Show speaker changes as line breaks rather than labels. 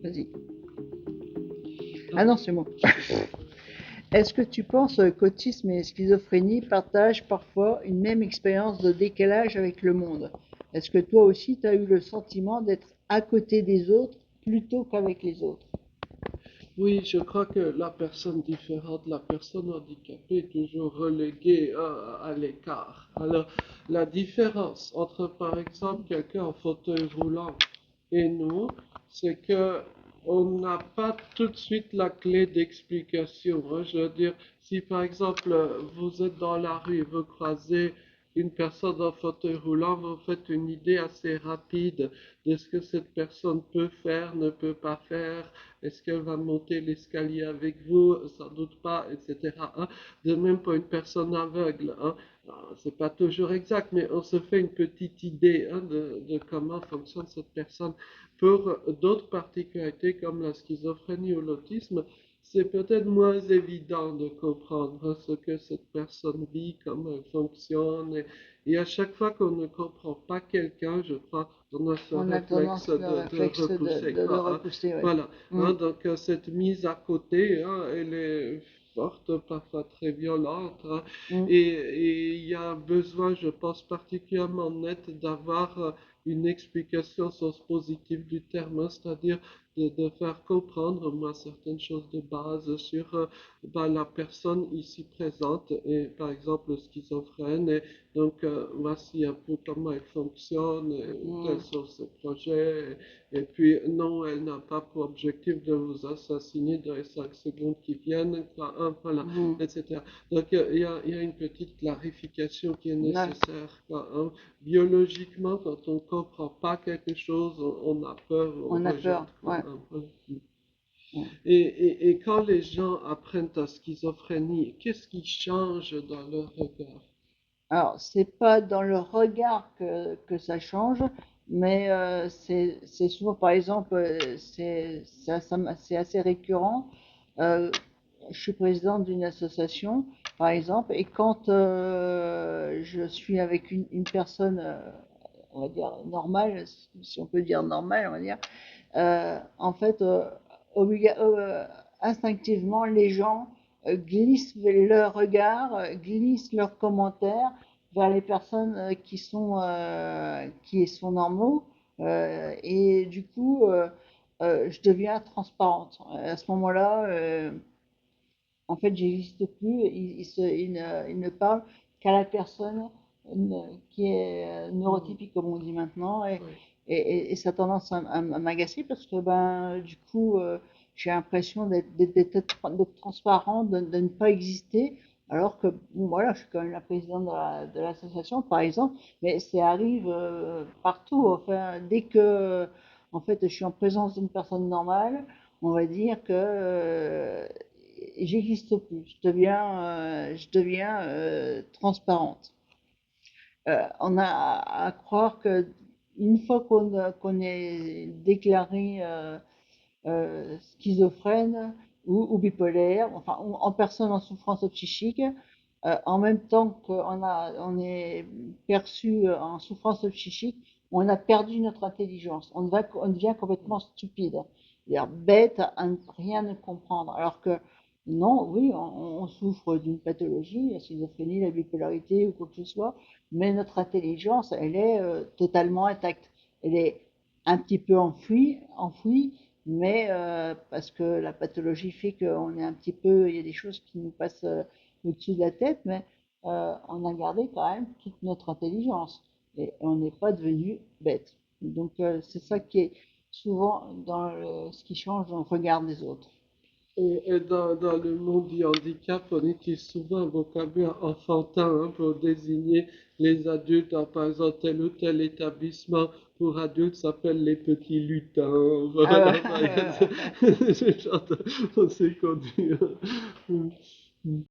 Vas-y. Ah
Donc,
non, c'est moi. Est-ce que tu penses qu'autisme et schizophrénie partagent parfois une même expérience de décalage avec le monde? Est-ce que toi aussi, tu as eu le sentiment d'être à côté des autres plutôt qu'avec les autres?
oui, je crois que la personne différente, la personne handicapée est toujours reléguée à l'écart. Alors, la différence entre, par exemple, quelqu'un en fauteuil roulant et nous, c'est que on n'a pas tout de suite la clé d'explication, hein. Je veux dire, si par exemple vous êtes dans la rue, vous croisez une personne en fauteuil roulant, vous faites une idée assez rapide de ce que cette personne peut faire, ne peut pas faire, est-ce qu'elle va monter l'escalier avec vous, sans doute pas, etc., hein. De même pour une personne aveugle, hein. C'est pas toujours exact, mais on se fait une petite idée, hein, de comment fonctionne cette personne. Pour d'autres particularités comme la schizophrénie ou l'autisme, c'est peut-être moins évident de comprendre ce que cette personne vit, comment elle fonctionne. Et à chaque fois qu'on ne comprend pas quelqu'un, je crois, on a ce
On a
réflexe
tendance, le
de
réflexe
repousser,
de le
quoi, hein.
repousser, oui.
Voilà,
Mm.
hein, donc cette mise à côté, hein, elle est forte, parfois très violente, hein.
Mm.
Et il y a besoin, je pense, particulièrement net d'avoir une explication au sens positif du terme, hein, c'est-à-dire de faire comprendre, moi, certaines choses de base sur ben, la personne ici présente, et par exemple le schizophrène, et donc voici un peu comment elle fonctionne, et quels
Mm.
sont ses projets, et puis non, elle n'a pas pour objectif de vous assassiner dans les 5 secondes qui viennent, quoi, hein, voilà,
Mm.
etc. Donc il y a une petite clarification qui est
Ouais.
nécessaire, quoi, hein. Biologiquement, quand on ne comprend pas quelque chose, on a peur, on
On a peur,
rejette, quoi,
ouais.
un peu.
Ouais.
Et quand les gens apprennent la schizophrénie, qu'est-ce qui change dans leur regard?
Alors, c'est pas dans le regard que ça change, mais c'est souvent, par exemple, c'est assez récurrent. Euh, je suis présidente d'une association, par exemple, et quand je suis avec une personne, on va dire normale, si on peut dire normale, on va dire, en fait, instinctivement, les gens glissent leur regard, glissent leurs commentaires vers les personnes qui sont normaux. Et du coup, je deviens transparente. À ce moment-là, en fait, j'existe plus. Il ne parle qu'à la personne qui est
Hmm,
neurotypique, comme on dit maintenant,
oui,
et ça a tendance à m'agacer parce que ben, du coup, j'ai l'impression d'être transparent, de ne pas exister, alors que bon, voilà, je suis quand même la présidente de l'association, par exemple, mais ça arrive partout. Enfin, dès que, en fait, je suis en présence d'une personne normale, on va dire que j'existe plus, je deviens transparente. On a à croire que une fois qu'on est déclaré schizophrène ou bipolaire, enfin ou en personne en souffrance psychique, en même temps on est perçu en souffrance psychique, on a perdu notre intelligence, on devient complètement stupide, c'est-à-dire bête à ne rien ne comprendre, alors que non, oui, on souffre d'une pathologie, la schizophrénie, la bipolarité ou quoi que ce soit, mais notre intelligence, elle est totalement intacte. Elle est un petit peu enfouie, mais parce que la pathologie fait qu'on est un petit peu, il y a des choses qui nous passent au-dessus de la tête, mais on a gardé quand même toute notre intelligence et on n'est pas devenu bête. Donc c'est ça qui est souvent ce qui change dans le regard des autres.
et dans le monde du handicap, on utilise souvent un vocabulaire enfantin, hein, pour désigner les adultes. Alors, par exemple, tel ou tel établissement pour adultes s'appelle les petits lutins. Voilà, par exemple,
Euh,
ce genre de- on s'est conduit.